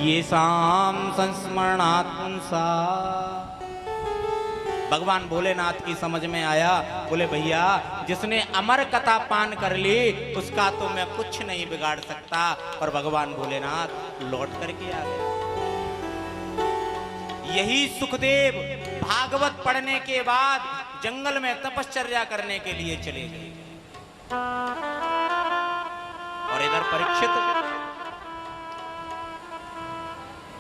ये शाम संस्मरणात्मसा। भगवान भोलेनाथ की समझ में आया, बोले भैया जिसने अमर कथा पान कर ली उसका तो मैं कुछ नहीं बिगाड़ सकता। और भगवान भोलेनाथ लौट करके आ गए। यही सुखदेव भागवत पढ़ने के बाद जंगल में तपश्चर्या करने के लिए चले गए। और इधर परीक्षित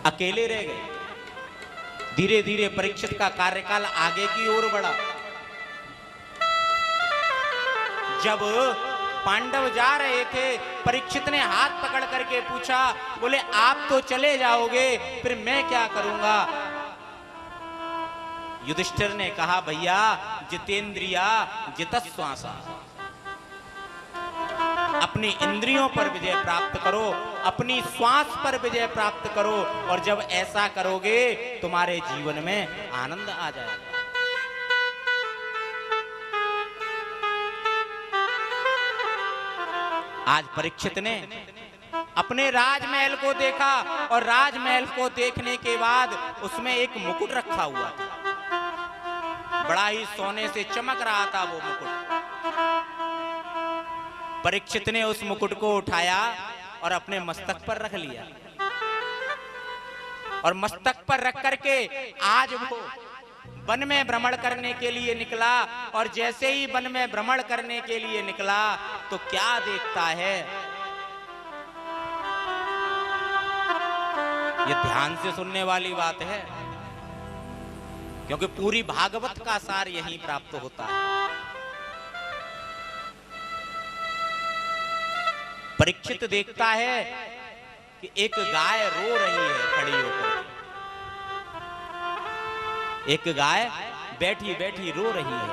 अकेले रह गए। धीरे धीरे परीक्षित का कार्यकाल आगे की ओर बढ़ा। जब पांडव जा रहे थे, परीक्षित ने हाथ पकड़ करके पूछा, बोले आप तो चले जाओगे, फिर मैं क्या करूंगा? युधिष्ठिर ने कहा, भैया जितेंद्रिया जितश्वासा, अपनी इंद्रियों पर विजय प्राप्त करो, अपनी श्वास पर विजय प्राप्त करो, और जब ऐसा करोगे तुम्हारे जीवन में आनंद आ जाएगा। आज परीक्षित ने अपने राजमहल को देखा, और राजमहल को देखने के बाद उसमें एक मुकुट रखा हुआ था। बड़ा ही सोने से चमक रहा था वो मुकुट। परीक्षित ने उस मुकुट को उठाया और अपने मस्तक पर रख लिया, और मस्तक पर रख करके आज वो वन में भ्रमण करने के लिए निकला। और जैसे ही वन में भ्रमण करने के लिए निकला तो क्या देखता है, ये ध्यान से सुनने वाली बात है, क्योंकि पूरी भागवत का सार यहीं प्राप्त होता है। परीक्षित देखता है कि एक गाय रो रही है खड़ी होकर। एक गाय बैठी बैठी रो रही है,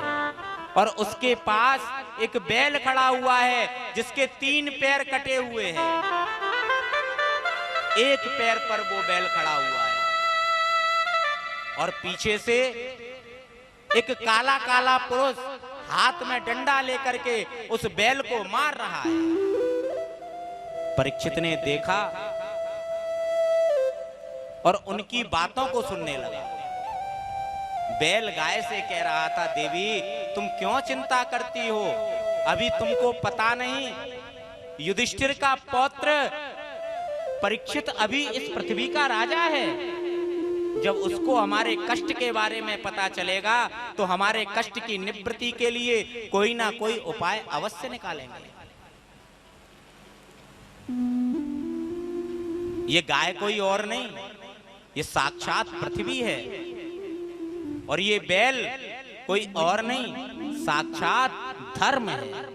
और उसके पास एक बैल खड़ा हुआ है जिसके 3 पैर कटे हुए हैं। एक पैर पर वो बैल खड़ा हुआ है, और पीछे से एक काला काला पुरुष हाथ में डंडा लेकर के उस बैल को मार रहा है। परीक्षित ने देखा और उनकी बातों को सुनने लगा। बैल गाय से कह रहा था, देवी तुम क्यों चिंता करती हो? अभी तुमको पता नहीं, युधिष्ठिर का पौत्र परीक्षित अभी इस पृथ्वी का राजा है। जब उसको हमारे कष्ट के बारे में पता चलेगा तो हमारे कष्ट की निवृत्ति के लिए कोई ना कोई उपाय अवश्य निकालेंगे। ये गाय कोई और नहीं, ये साक्षात पृथ्वी है, और ये बैल कोई और नहीं, साक्षात धर्म है।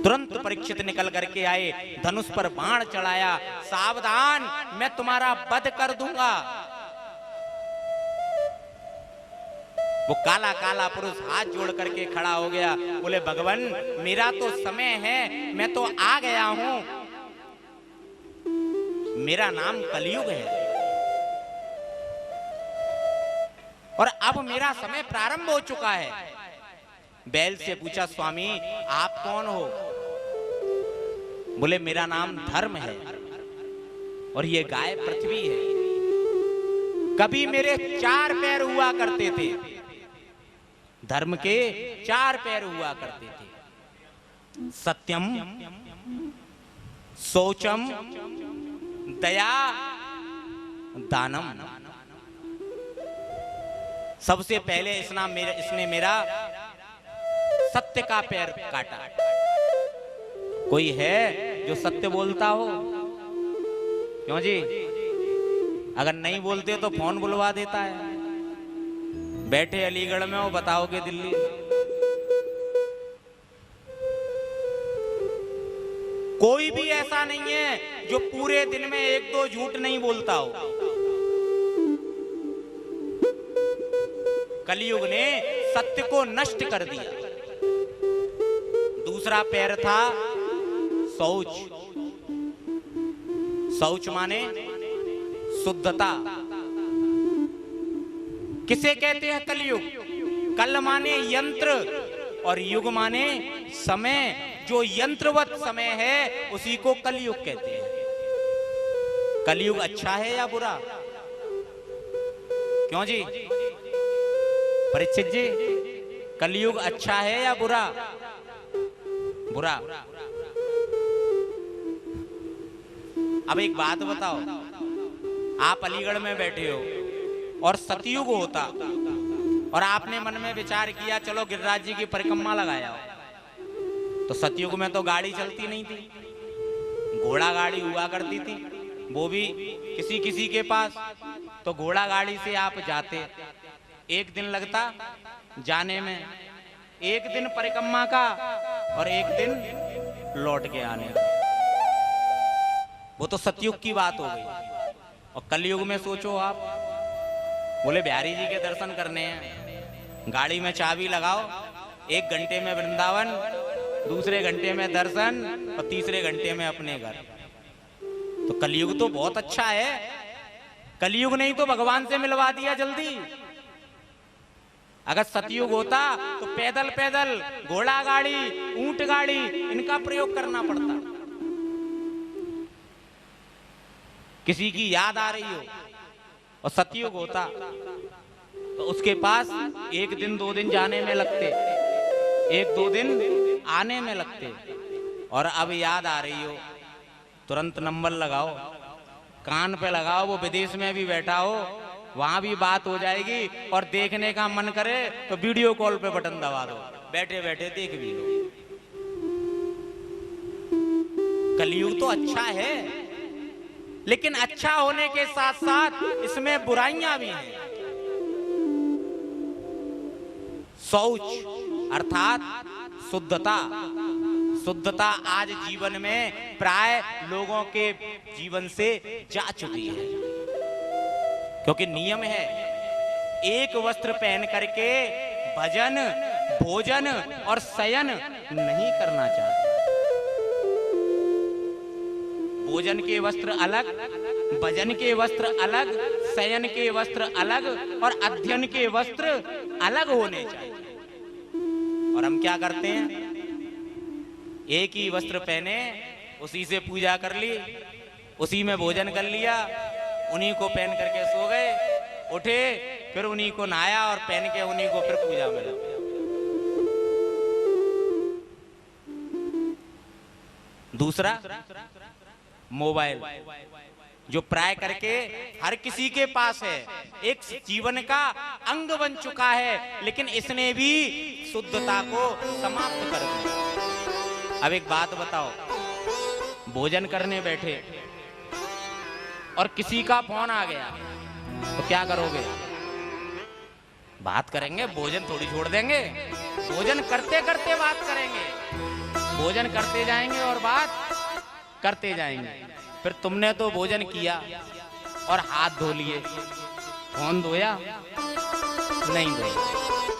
तुरंत परीक्षित निकल करके आए, धनुष पर बाण चढ़ाया, सावधान मैं तुम्हारा वध कर दूंगा। वो काला काला पुरुष हाथ जोड़ करके खड़ा हो गया, बोले भगवान मेरा तो समय है, मैं तो आ गया हूं, मेरा नाम कलयुग है, और अब मेरा समय प्रारंभ हो चुका है। बैल से पूछा, स्वामी आप कौन हो? बोले मेरा नाम धर्म है, और ये गाय पृथ्वी है। कभी मेरे 4 पैर हुआ करते थे, धर्म के 4 पैर हुआ करते थे। सत्यम, शौचम, दया, दानम। सबसे पहले इसने मेरा सत्य का पैर काटा। कोई है जो सत्य बोलता हो? क्यों जी? अगर नहीं बोलते तो फोन बुलवा देता है। बैठे अलीगढ़ में हो, बताओगे दिल्ली। कोई भी ऐसा नहीं है जो पूरे दिन में 1-2 झूठ नहीं बोलता हो। कलयुग ने सत्य को नष्ट कर दिया। दूसरा पैर था शौच। शौच माने शुद्धता। किसे कहते हैं कलयुग? कल माने यंत्र और युग माने समय, जो यंत्रवत समय है उसी को कलयुग कहते हैं। कलयुग अच्छा है या बुरा? क्यों जी परीक्षित जी, कलयुग अच्छा है या बुरा? बुरा। अब एक बात बताओ, आप अलीगढ़ में बैठे हो और सतयुग होता और आपने मन में विचार किया चलो गिरिराज जी की परिक्रमा लगाया हो, तो सतयुग में तो गाड़ी चलती नहीं थी, घोड़ा गाड़ी हुआ करती थी, वो भी किसी किसी के पास। तो घोड़ा गाड़ी से आप जाते, एक दिन लगता जाने में, एक दिन परिक्रमा का और एक दिन लौट के आने का। वो तो सतयुग की बात हो गई। और कलयुग में सोचो आप, बोले बिहारी जी के दर्शन करने हैं, गाड़ी में चाबी लगाओ, 1 घंटे में वृंदावन, दूसरे घंटे में दर्शन और तीसरे घंटे में अपने घर। तो कलयुग तो बहुत अच्छा है। कलयुग नहीं तो भगवान से मिलवा दिया जल्दी। अगर सतयुग होता तो पैदल पैदल, घोड़ा गाड़ी, ऊंट गाड़ी, इनका प्रयोग करना पड़ता। किसी की याद आ रही हो और सतयुग होता तो उसके पास 1 दिन 2 दिन जाने में लगते, 1-2 दिन आने में लगते। और अब याद आ रही हो, तुरंत नंबर लगाओ, कान पे लगाओ, वो विदेश में भी बैठा हो, वहां भी बात हो जाएगी। और देखने का मन करे तो वीडियो कॉल पे बटन दबा दो, बैठे बैठे देख भी लो। कलयुग तो अच्छा है, लेकिन अच्छा होने के साथ साथ इसमें बुराइयां भी हैं। शौच अर्थात शुद्धता, शुद्धता आज जीवन में प्राय लोगों के जीवन से जा चुकी है। क्योंकि नियम है, एक वस्त्र पहन करके भजन, भोजन और शयन नहीं करना चाहिए। भोजन के वस्त्र अलग, भजन के वस्त्र अलग, शयन के वस्त्र अलग और अध्ययन के वस्त्र अलग होने चाहिए। और हम क्या करते हैं, एक ही वस्त्र पहने, उसी से पूजा कर ली, उसी में भोजन कर लिया, उन्हीं को पहन करके सो गए, उठे फिर उन्हीं को नहाया और पहन के उन्हीं को फिर पूजा में लग गया। दूसरा मोबाइल, जो प्राय करके हर किसी के पास है, एक जीवन का अंग बन चुका है, लेकिन इसने भी शुद्धता को समाप्त कर दिया। अब एक बात बताओ, भोजन करने बैठे और किसी का फोन आ गया तो क्या करोगे? बात करेंगे, भोजन थोड़ी छोड़ देंगे। भोजन करते करते बात करेंगे, भोजन करते जाएंगे और बात करते जाएंगे। फिर तुमने तो भोजन किया और हाथ धो लिए, फोन धोया? नहीं धोया।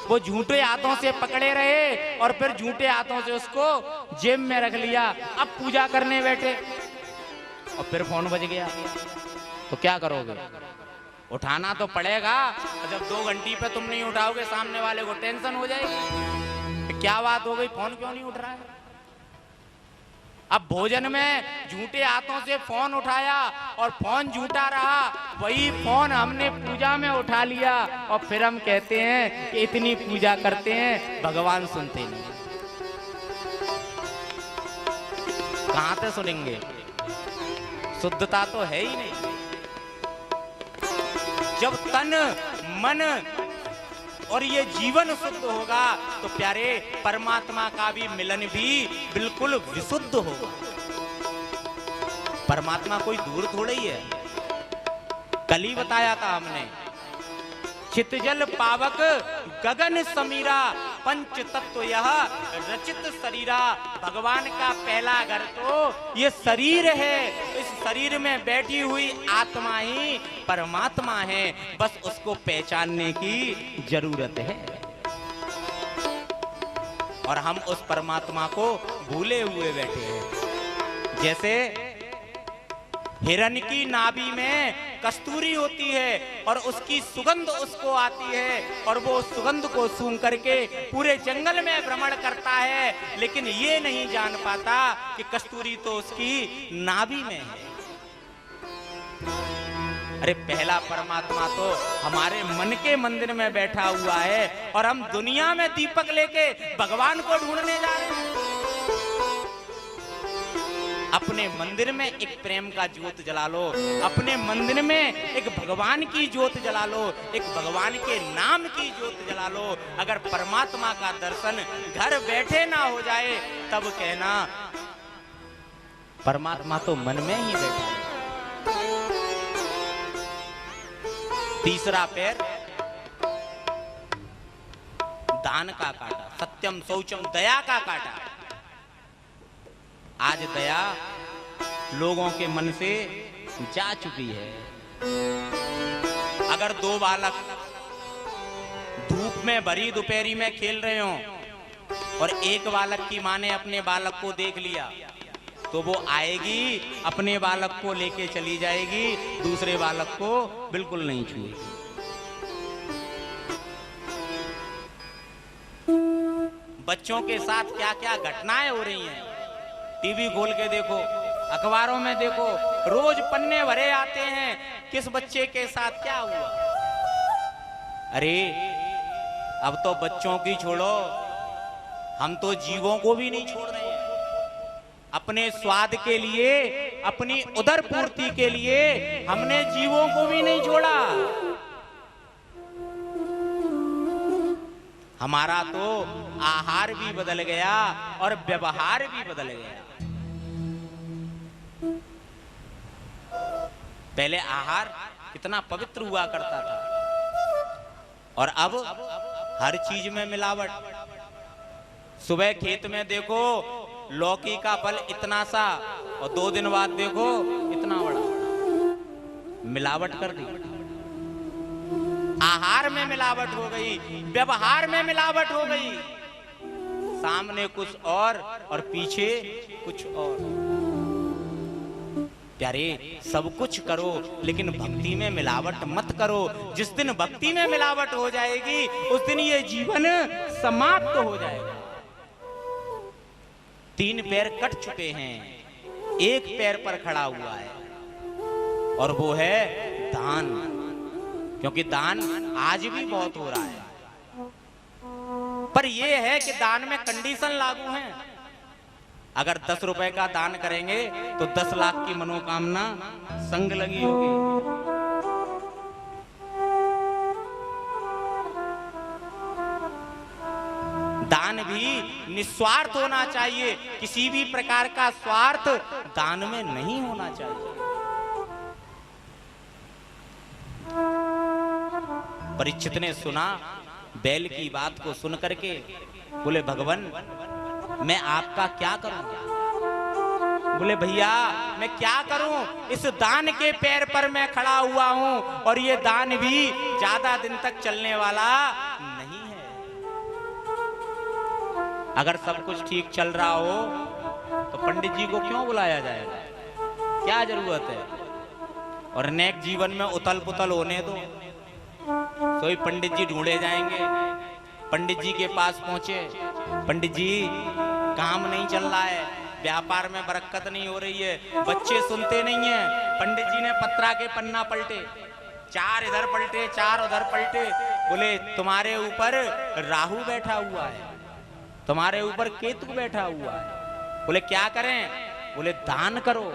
वो झूठे हाथों से पकड़े रहे और फिर झूठे हाथों से उसको जेब में रख लिया। अब पूजा करने बैठे और फिर फोन बज गया, तो क्या करोगे? उठाना तो पड़ेगा। जब 2 घंटे पे तुम नहीं उठाओगे, सामने वाले को टेंशन हो जाएगी, क्या बात हो गई, फोन क्यों नहीं उठ रहा है? अब भोजन में झूठे हाथों से फोन उठाया और फोन झूठा रहा, वही फोन हमने पूजा में उठा लिया और फिर हम कहते हैं कि इतनी पूजा करते हैं, भगवान सुनते नहीं। कहां से सुनेंगे? शुद्धता तो है ही नहीं। जब तन, मन और ये जीवन शुद्ध होगा तो प्यारे परमात्मा का भी मिलन भी बिल्कुल विशुद्ध होगा। परमात्मा कोई दूर थोड़ा ही है। कल ही बताया था हमने, चितजल पावक गगन समीरा, पंच तत्व यह रचित शरीरा। भगवान का पहला घर तो ये शरीर है। इस शरीर में बैठी हुई आत्मा ही परमात्मा है, बस उसको पहचानने की जरूरत है। और हम उस परमात्मा को भूले हुए बैठे हैं। जैसे हिरण की नाभि में कस्तूरी होती है और उसकी सुगंध उसको आती है और वो उस सुगंध को सूंघ करके पूरे जंगल में भ्रमण करता है, लेकिन ये नहीं जान पाता कि कस्तूरी तो उसकी नाभि में है। अरे पहला परमात्मा तो हमारे मन के मंदिर में बैठा हुआ है और हम दुनिया में दीपक लेके भगवान को ढूंढने जा रहे हैं। अपने मंदिर में एक प्रेम का ज्योत जला लो, अपने मंदिर में एक भगवान की ज्योत जला लो, एक भगवान के नाम की ज्योत जला लो। अगर परमात्मा का दर्शन घर बैठे ना हो जाए तब कहना परमात्मा तो मन में ही बैठा है। तीसरा पैर दान का काटा, सत्यम शौचम, दया का काटा। आज दया लोगों के मन से जा चुकी है। अगर दो बालक धूप में भरी दोपहरी में खेल रहे हो और एक बालक की मां ने अपने बालक को देख लिया तो वो आएगी, अपने बालक को लेके चली जाएगी, दूसरे बालक को बिल्कुल नहीं छुएगी। बच्चों के साथ क्या क्या घटनाएं हो रही हैं, टीवी खोल के देखो, अखबारों में देखो, रोज पन्ने भरे आते हैं किस बच्चे के साथ क्या हुआ। अरे अब तो बच्चों की छोड़ो, हम तो जीवों को भी नहीं छोड़ रहे हैं। अपने स्वाद के लिए, अपनी उदर पूर्ति के लिए हमने जीवों को भी नहीं छोड़ा। हमारा तो आहार भी बदल गया और व्यवहार भी बदल गया। पहले आहार कितना पवित्र हुआ करता था और अब हर चीज में मिलावट। सुबह खेत में देखो लौकी का फल इतना सा और 2 दिन बाद देखो इतना बड़ा, मिलावट कर दी। आहार में मिलावट हो गई, व्यवहार में मिलावट हो गई। सामने कुछ और पीछे कुछ और। प्यारे, सब कुछ करो लेकिन भक्ति में मिलावट मत करो। जिस दिन भक्ति में मिलावट हो जाएगी उस दिन ये जीवन समाप्त हो जाएगा। 3 पैर कट चुके हैं, एक पैर पर खड़ा हुआ है और वो है दान। क्योंकि दान आज भी बहुत हो रहा है, पर ये है कि दान में कंडीशन लागू है। अगर 10 रुपए का दान करेंगे तो 10 लाख की मनोकामना संग लगी होगी। दान भी निस्वार्थ होना चाहिए, किसी भी प्रकार का स्वार्थ दान में नहीं होना चाहिए। परीक्षित ने सुना बैल की बात को सुन करके, बोले भगवान मैं आपका क्या करूं। बोले भैया मैं क्या करूं, इस दान के पैर पर मैं खड़ा हुआ हूं और ये दान भी ज्यादा दिन तक चलने वाला नहीं है। अगर सब कुछ ठीक चल रहा हो तो पंडित जी को क्यों बुलाया जाएगा, क्या जरूरत है। और नेक जीवन में उथल पुथल होने दो, तो ही पंडित जी ढूंढे जाएंगे। पंडित जी के पास पहुंचे, पंडित जी काम नहीं चल रहा है, व्यापार में बरकत नहीं हो रही है, बच्चे सुनते नहीं है। पंडित जी ने पत्रा के पन्ना पलटे, 4 इधर पलटे 4 उधर पलटे। बोले तुम्हारे ऊपर राहु बैठा हुआ है, तुम्हारे ऊपर केतु बैठा हुआ है। बोले क्या करें, बोले दान करो।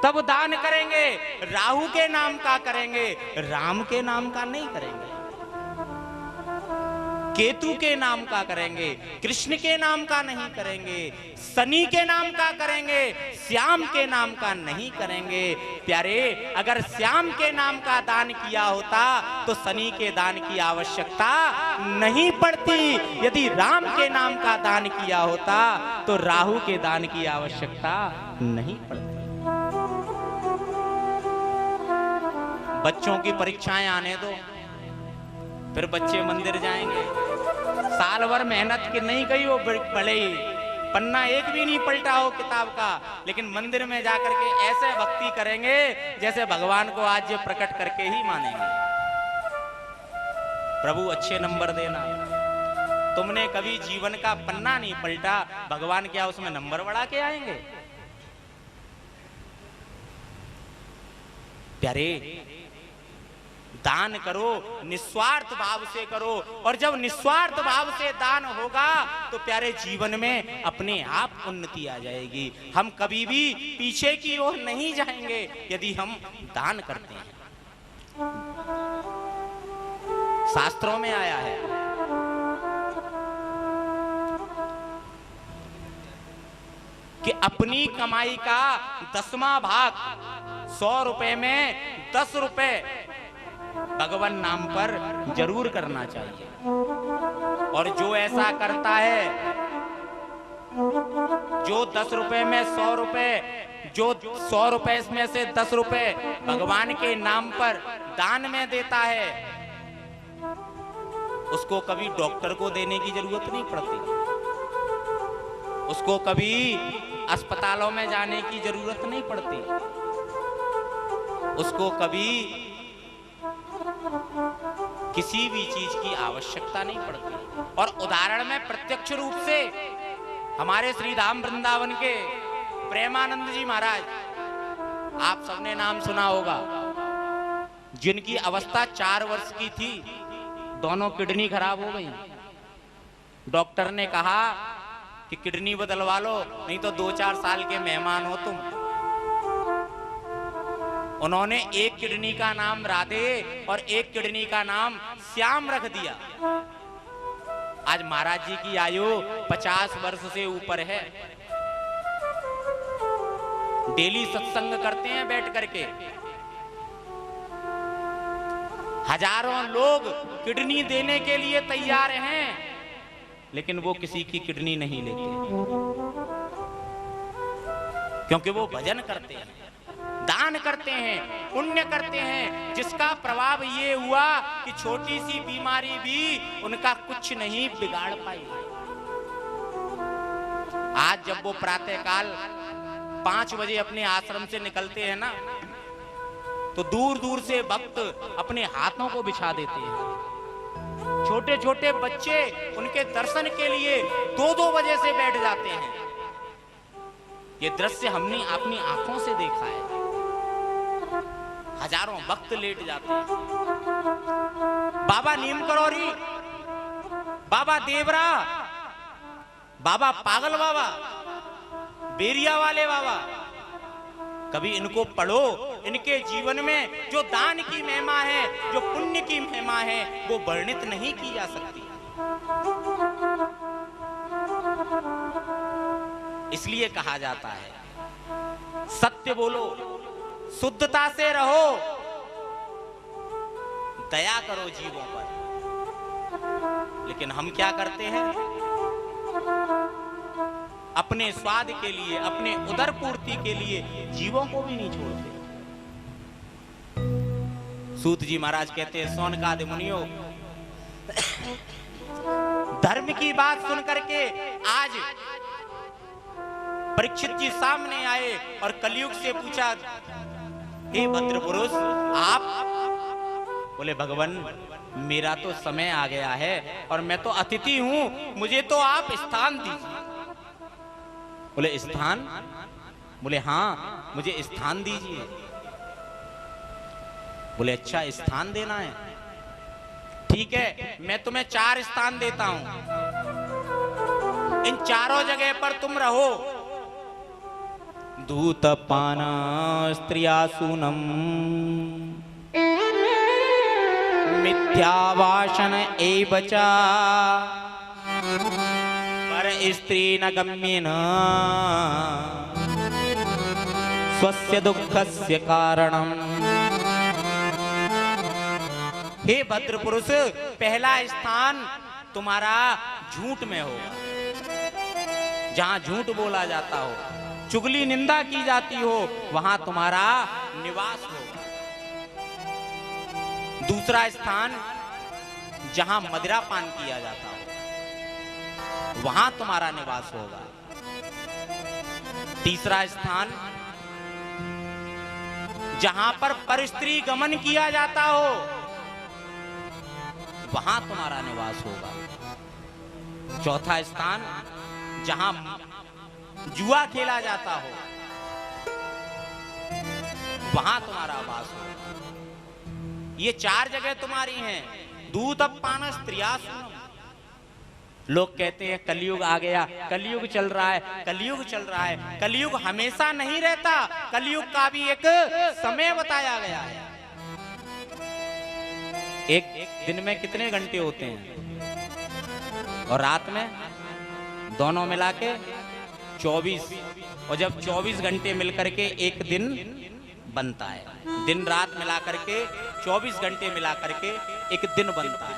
तब दान करेंगे, राहु के नाम का करेंगे, राम के नाम का नहीं करेंगे। केतु के नाम का करेंगे, कृष्ण के नाम का नहीं करेंगे, शनि के नाम का करेंगे, श्याम के नाम का नहीं करेंगे। प्यारे, अगर श्याम के नाम का दान किया होता तो शनि के दान की आवश्यकता नहीं पड़ती। यदि राम के नाम का दान किया होता तो राहु के दान की आवश्यकता नहीं पड़ती। बच्चों की परीक्षाएं आने दो, फिर बच्चे मंदिर जाएंगे। साल भर मेहनत की नहीं गई वो भले ही, पन्ना एक भी नहीं पलटा हो किताब का, लेकिन मंदिर में जाकर के ऐसे भक्ति करेंगे जैसे भगवान को आज प्रकट करके ही मानेंगे। प्रभु अच्छे नंबर देना। तुमने कभी जीवन का पन्ना नहीं पलटा, भगवान क्या उसमें नंबर बढ़ा के आएंगे? प्यारे, दान करो, निस्वार्थ भाव से करो, और जब निस्वार्थ भाव से दान होगा तो प्यारे जीवन में अपने आप उन्नति आ जाएगी। हम कभी भी पीछे की ओर नहीं जाएंगे यदि हम दान करते हैं। शास्त्रों में आया है कि अपनी कमाई का 10वां भाग 100 रुपए में 10 रुपए भगवान नाम पर जरूर करना चाहिए। और जो ऐसा करता है, जो 10 रुपए में 100 रुपए, जो 100 रुपए में से 10 रुपए भगवान के नाम पर दान में देता है, उसको कभी डॉक्टर को देने की जरूरत नहीं पड़ती, उसको कभी अस्पतालों में जाने की जरूरत नहीं पड़ती, उसको कभी किसी भी चीज की आवश्यकता नहीं पड़ती। और उदाहरण में प्रत्यक्ष रूप से हमारे श्री धाम वृंदावन के प्रेमानंद जी महाराज, आप सबने नाम सुना होगा, जिनकी अवस्था 4 वर्ष की थी, दोनों किडनी खराब हो गई। डॉक्टर ने कहा कि किडनी बदलवा लो, नहीं तो 2-4 साल के मेहमान हो तुम। उन्होंने एक किडनी का नाम राधे और एक किडनी का नाम श्याम रख दिया। आज महाराज जी की आयु 50 वर्ष से ऊपर है। डेली सत्संग करते हैं बैठ करके। हजारों लोग किडनी देने के लिए तैयार हैं, लेकिन वो किसी की किडनी नहीं लेते, क्योंकि वो भजन करते हैं, दान करते हैं, पुण्य करते हैं, जिसका प्रभाव ये हुआ कि छोटी सी बीमारी भी उनका कुछ नहीं बिगाड़ पाई। आज जब वो प्रातःकाल 5 बजे अपने आश्रम से निकलते हैं ना, तो दूर दूर से भक्त अपने हाथों को बिछा देते हैं। छोटे छोटे बच्चे उनके दर्शन के लिए 2-2 बजे से बैठ जाते हैं। ये दृश्य हमने अपनी आंखों से देखा है। हजारों भक्त लेट जाते हैं। बाबा नीम करौरी, बाबा देवरा, बाबा पागल बाबा, बेरिया वाले बाबा, कभी इनको पढ़ो। इनके जीवन में जो दान की महिमा है, जो पुण्य की महिमा है, वो वर्णित नहीं की जा सकती। इसलिए कहा जाता है सत्य बोलो, शुद्धता से रहो, दया करो जीवों पर। लेकिन हम क्या करते हैं? अपने स्वाद के लिए, अपने उदर पूर्ति के लिए जीवों को भी नहीं छोड़ते। सूत जी महाराज कहते हैं, सौनकादि मुनियों, धर्म की बात सुन करके आज परीक्षित जी सामने आए और कलयुग से पूछा, हे भद्र पुरुष, आप? बोले, भगवान मेरा तो समय आ गया है और मैं तो अतिथि हूं, मुझे तो आप स्थान दीजिए। बोले, स्थान? बोले, हाँ, मुझे स्थान दीजिए। बोले, अच्छा, स्थान देना है, ठीक है, मैं तुम्हें 4 स्थान देता हूं। इन चारों जगह पर तुम रहो। दूतपान स्त्रियासूनम, मिथ्यावासन एवचा, पर स्त्री न गम्येन स्वस्य दुःखस्य कारणम। हे भद्र पुरुष, पहला स्थान तुम्हारा झूठ में होगा। जहां झूठ बोला जाता हो, चुगली निंदा की जाती हो, वहां तुम्हारा निवास होगा। दूसरा स्थान जहां मदिरा पान किया जाता हो, वहां तुम्हारा निवास होगा। तीसरा स्थान जहां पर परस्त्री गमन किया जाता हो वहां तुम्हारा निवास होगा। चौथा स्थान जहां जुआ खेला जाता हो वहां तुम्हारा वास होगा। ये 4 जगह तुम्हारी हैं। दूध अपान स्त्रिया सुनम। लोग कहते हैं कलयुग आ गया, कलयुग चल रहा है, कलयुग चल रहा है। कलयुग हमेशा नहीं रहता। कलयुग का भी एक समय बताया गया है। एक दिन में कितने घंटे होते हैं और रात में दोनों मिला के 24। और जब 24 घंटे मिलकर के एक दिन बनता है, दिन रात मिला करके 24 घंटे मिला करके एक दिन बनता है।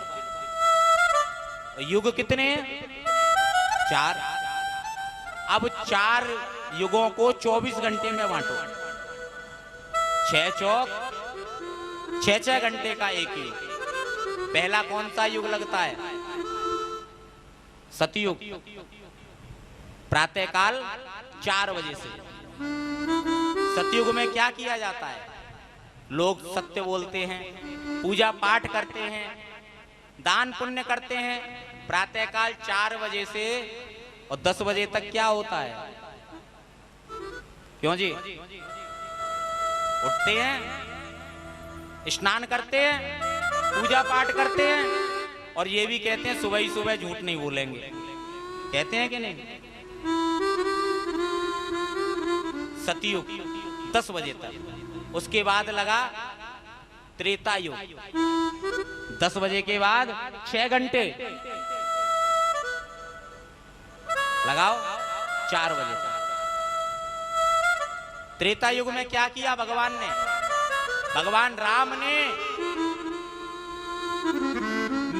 युग कितने हैं? 4। अब 4 युगों को 24 घंटे में बांटो। 6 चौक 6 घंटे का एक ही। पहला कौन सा युग लगता है? सतयुग। प्रातःकाल 4 बजे से। सतयुग में क्या किया जाता है? लोग सत्य बोलते हैं, पूजा पाठ करते हैं, दान पुण्य करते हैं। प्रातःकाल 4 बजे से और 10 बजे तक क्या होता है? क्यों जी? उठते हैं, स्नान करते हैं, पूजा पाठ करते हैं और ये भी कहते हैं सुबह ही सुबह झूठ नहीं बोलेंगे। कहते हैं कि नहीं? सतयुग 10 बजे तक। उसके बाद लगा त्रेता युग। 10 बजे के बाद 6 घंटे लगाओ 4 बजे तक। त्रेता युग में क्या किया भगवान ने? भगवान राम ने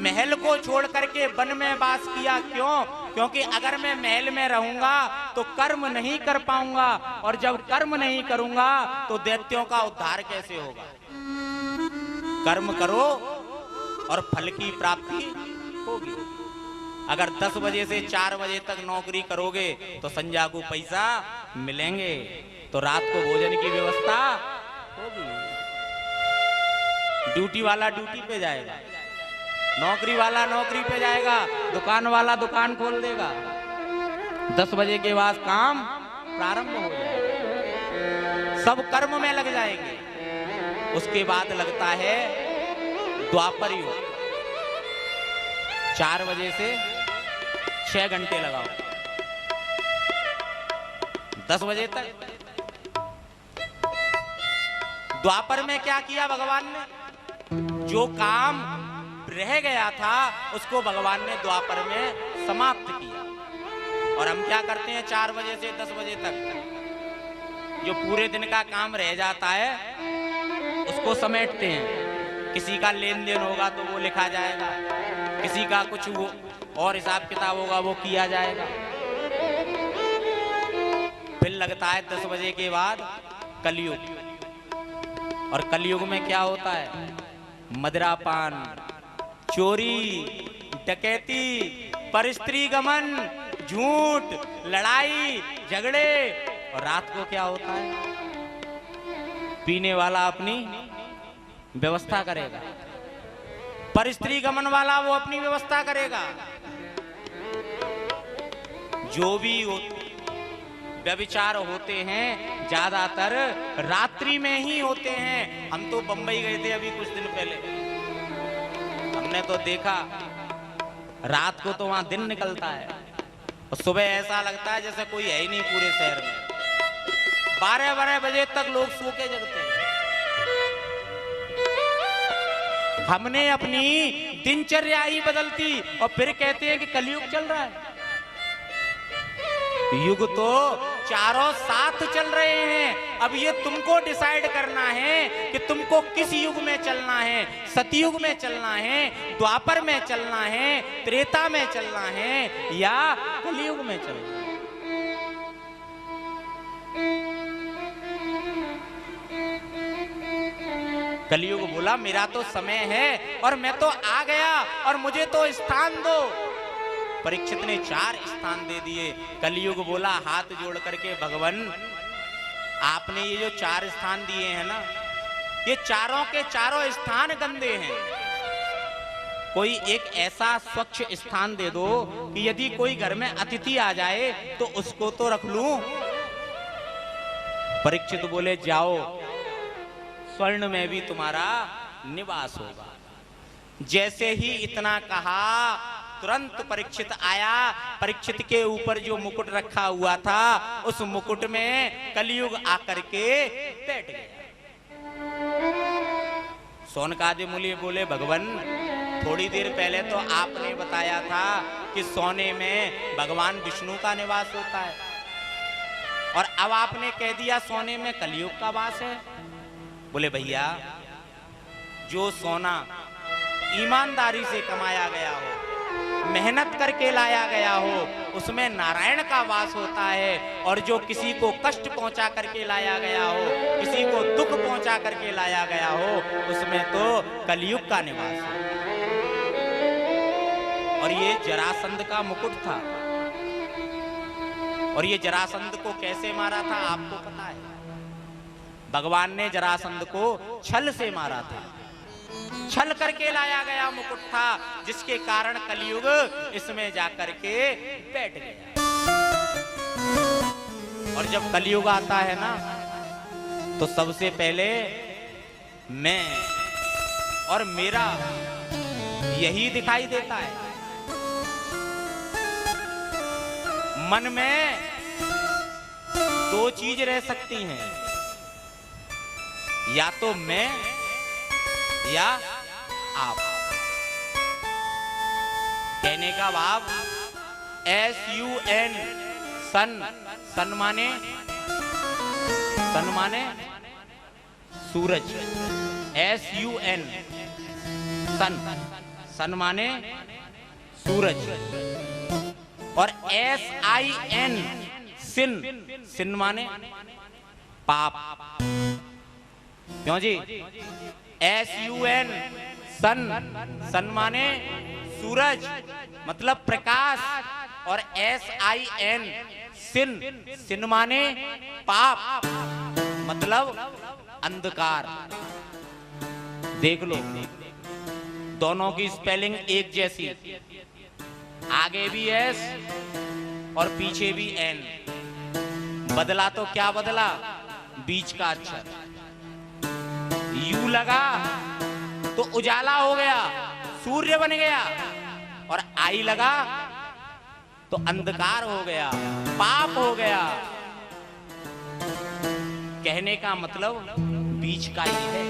महल को छोड़ करके वन में वास किया। क्यों? क्योंकि अगर मैं महल में रहूंगा तो कर्म नहीं कर पाऊंगा और जब कर्म नहीं करूंगा तो दैत्यों का उद्धार कैसे होगा? कर्म करो और फल की प्राप्ति होगी। अगर 10 बजे से 4 बजे तक नौकरी करोगे तो संध्या को पैसा मिलेंगे, तो रात को भोजन की व्यवस्था होगी। ड्यूटी वाला ड्यूटी पे जाएगा, नौकरी वाला नौकरी पे जाएगा, दुकान वाला दुकान खोल देगा। 10 बजे के बाद काम प्रारंभ हो जाएगा, सब कर्म में लग जाएंगे। उसके बाद लगता है द्वापर युग। 4 बजे से 6 घंटे लगाओ 10 बजे तक। द्वापर में क्या किया भगवान ने? जो काम रह गया था उसको भगवान ने द्वापर में समाप्त किया। और हम क्या करते हैं? 4 बजे से 10 बजे तक जो पूरे दिन का काम रह जाता है उसको समेटते हैं। किसी का लेन देन होगा तो वो लिखा जाएगा, किसी का कुछ वो और हिसाब किताब होगा वो किया जाएगा। फिर लगता है 10 बजे के बाद कलयुग। और कलयुग में क्या होता है? मदिरापान, चोरी, डकैती, परस्त्री गमन, झूठ, लड़ाई झगड़े। और रात को क्या होता है? पीने वाला अपनी व्यवस्था करेगा, परस्त्री गमन वाला वो अपनी व्यवस्था करेगा। जो भी व्यभिचार होते हैं ज्यादातर रात्रि में ही होते हैं। हम तो बंबई गए थे अभी कुछ दिन पहले, हमने तो देखा रात को तो वहां दिन निकलता है और सुबह ऐसा लगता है जैसे कोई है ही नहीं पूरे शहर में। 12-12 बजे तक लोग सो के जगते हैं। हमने अपनी दिनचर्या ही बदलती और फिर कहते हैं कि कलयुग चल रहा है। युग तो चारों साथ चल रहे हैं। अब ये तुमको डिसाइड करना है कि तुमको किस युग में चलना है। सतयुग में चलना है, द्वापर में चलना है, त्रेता में चलना है या कलयुग में चलना है। कलयुग बोला मेरा तो समय है और मैं तो आ गया और मुझे तो स्थान दो। परीक्षित ने 4 स्थान दे दिए। कलयुग बोला हाथ जोड़ करके, भगवान आपने ये जो 4 स्थान दिए हैं ना, ये चारों के चारों स्थान गंदे हैं। कोई एक ऐसा स्वच्छ स्थान दे दो कि यदि कोई घर में अतिथि आ जाए तो उसको तो रख लूं। परीक्षित बोले जाओ, स्वर्ण में भी तुम्हारा निवास होगा। जैसे ही इतना कहा, तुरंत परीक्षित आया। परीक्षित के ऊपर जो मुकुट रखा हुआ था, उस मुकुट में कलयुग आकर के बैठ गया। शौनकादि मुनि बोले भगवान, थोड़ी देर पहले तो आपने बताया था कि सोने में भगवान विष्णु का निवास होता है, और अब आपने कह दिया सोने में कलयुग का वास है। बोले भैया, जो सोना ईमानदारी से कमाया गया हो, मेहनत करके लाया गया हो, उसमें नारायण का वास होता है, और जो किसी को कष्ट पहुंचा करके लाया गया हो, किसी को दुख पहुंचा करके लाया गया हो, उसमें तो कलयुग का निवास है। और ये जरासंध का मुकुट था, और ये जरासंध को कैसे मारा था आपको पता है? भगवान ने जरासंध को छल से मारा था। छल करके लाया गया मुकुट था, जिसके कारण कलयुग इसमें जाकर के बैठ गया। और जब कलयुग आता है ना, तो सबसे पहले मैं और मेरा यही दिखाई देता है। मन में 2 चीज रह सकती हैं, या तो मैं या आप। कहने का भाव SUN, सन। सन माने सूरज। SUN, सन। सन माने सूरज। और SIN, सिन। सिन माने पाप। क्यों जी? SUN, सन। सन माने सूरज, मतलब प्रकाश। और SIN, सिन। सिन माने पाप, मतलब अंधकार। देख लो, दोनों की स्पेलिंग एक जैसी, आगे भी S और पीछे भी N। बदला तो क्या बदला? बीच का अक्षर। U लगा तो उजाला हो गया, सूर्य बन गया, और I लगा तो अंधकार हो गया, पाप हो गया। कहने का मतलब बीच का ही है।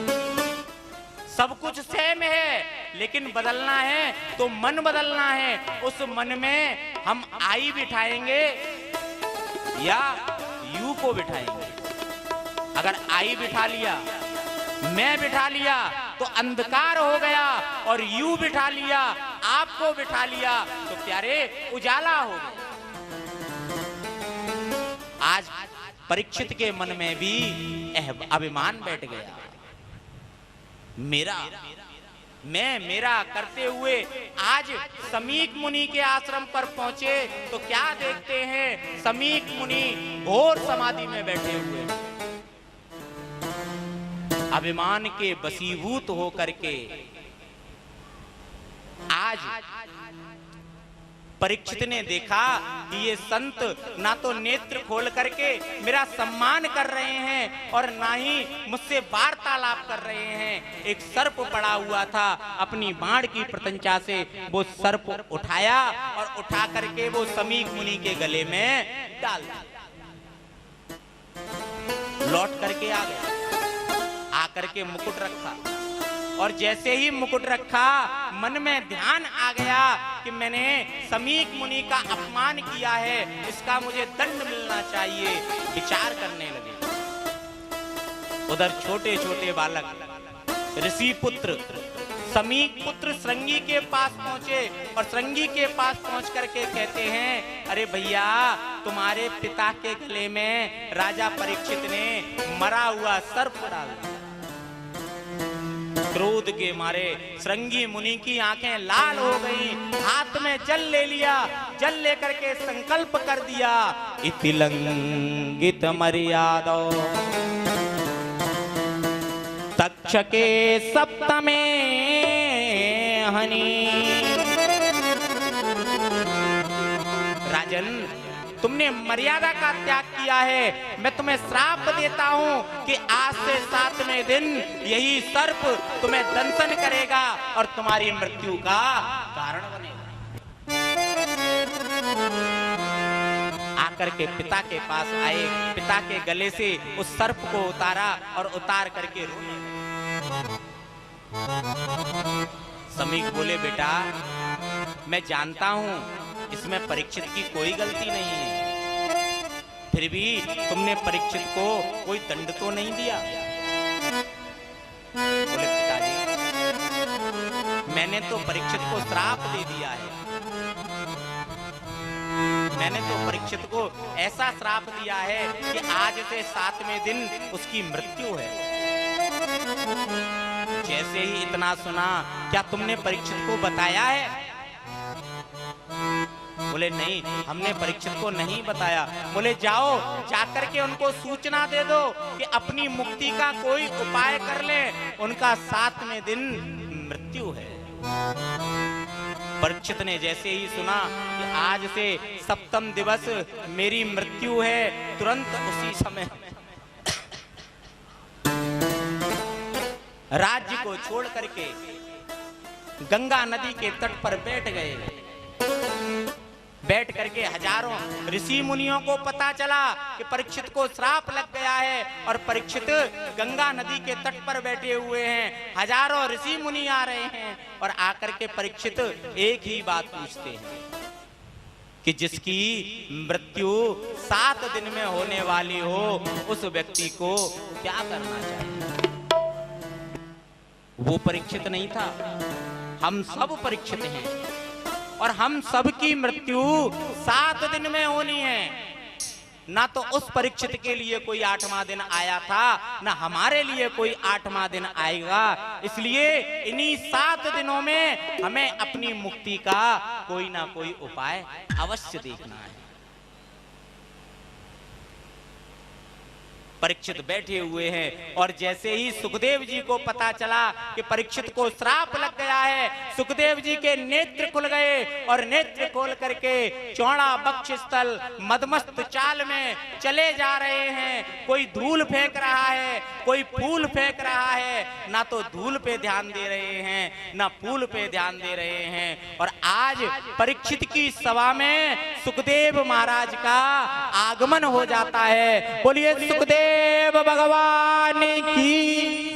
सब कुछ सेम है, लेकिन बदलना है तो मन बदलना है। उस मन में हम आई बिठाएंगे या यू को बिठाएंगे। अगर आई बिठा लिया, मैं बिठा लिया, तो अंधकार हो गया, और यू बिठा लिया, आपको बिठा लिया, तो प्यारे उजाला हो गया। आज परीक्षित के मन में भी अभिमान बैठ गया। मेरा, मैं मेरा करते हुए आज समीक मुनि के आश्रम पर पहुंचे तो क्या देखते हैं? समीक मुनि घोर समाधि में बैठे हुए, अभिमान के वशीभूत होकर के। आज परीक्षित ने देखा कि ये संत ना तो नेत्र खोल करके मेरा सम्मान कर रहे हैं, और ना ही मुझसे वार्तालाप कर रहे हैं। एक सर्प पड़ा हुआ था, अपनी बाण की प्रत्यंचा से वो सर्प उठाया, और उठा करके वो समीक मुनि के गले में डाल दिया। लौट करके आ गया, आकर के मुकुट रखा, और जैसे ही मुकुट रखा, मन में ध्यान आ गया कि मैंने समीक मुनि का अपमान किया है, इसका मुझे दंड मिलना चाहिए। विचार करने लगे। उधर छोटे छोटे बालक ऋषि पुत्र समीक पुत्र श्रृंगी के पास पहुंचे, और श्रृंगी के पास पहुंच करके कहते हैं, अरे भैया, तुम्हारे पिता के गले में राजा परीक्षित ने मरा हुआ सर्प डाल दिया। क्रोध के मारे श्रृंगी मुनि की आंखें लाल हो गईं, हाथ में जल ले लिया, जल लेकर के संकल्प कर दिया, इति लंघित मर्यादा तक्षके सप्तमे हनि। राजन, तुमने मर्यादा का त्याग किया है, मैं तुम्हें श्राप देता हूं कि आज से 7वें दिन यही सर्प तुम्हें दंशन करेगा और तुम्हारी मृत्यु का कारण बनेगा। आकर के पिता के पास आए, पिता के गले से उस सर्प को उतारा और उतार करके रोने लगे। समीक बोले, बेटा मैं जानता हूं इसमें परीक्षित की कोई गलती नहीं है, फिर भी तुमने परीक्षित को कोई दंड तो नहीं दिया। बोले, पिताजी मैंने तो परीक्षित को श्राप दे दिया है, मैंने तो परीक्षित को ऐसा श्राप दिया है कि आज से 7वें दिन उसकी मृत्यु है। जैसे ही इतना सुना, क्या तुमने परीक्षित को बताया है? बोले, नहीं, हमने परीक्षित को नहीं बताया। बोले, जाओ जाकर के उनको सूचना दे दो कि अपनी मुक्ति का कोई उपाय कर ले, उनका 7वें दिन मृत्यु है। परीक्षित ने जैसे ही सुना कि आज से 7वां दिवस मेरी मृत्यु है, तुरंत उसी समय राज्य को छोड़ करके गंगा नदी के तट पर बैठ गए। बैठ करके हजारों ऋषि मुनियों को पता चला कि परीक्षित को श्राप लग गया है और परीक्षित गंगा नदी के तट पर बैठे हुए हैं। हजारों ऋषि मुनि आ रहे हैं और आकर के परीक्षित एक ही बात पूछते हैं कि जिसकी मृत्यु 7 दिन में होने वाली हो, उस व्यक्ति को क्या करना चाहिए? वो परीक्षित नहीं था, हम सब परीक्षित हैं और हम सब की मृत्यु 7 दिन में होनी है। ना तो उस परीक्षित के लिए कोई 8वां दिन आया था, ना हमारे लिए कोई 8वां दिन आएगा। इसलिए इन्हीं 7 दिनों में हमें अपनी मुक्ति का कोई ना कोई उपाय अवश्य देखना है। परीक्षित बैठे हुए हैं और जैसे ही सुखदेव जी को पता चला कि परीक्षित को श्राप लग गया है, सुखदेव जी के नेत्र खुल गए और नेत्र खोल करके चौड़ा वक्षस्थल मदमस्त चाल में चले जा रहे हैं। कोई धूल फेंक रहा है, कोई फूल फेंक रहा है, ना तो धूल पे ध्यान दे रहे हैं ना फूल पे ध्यान दे रहे हैं। और आज परीक्षित की सभा में सुखदेव महाराज का आगमन हो जाता है। बोलिए सुखदेव भगवान की।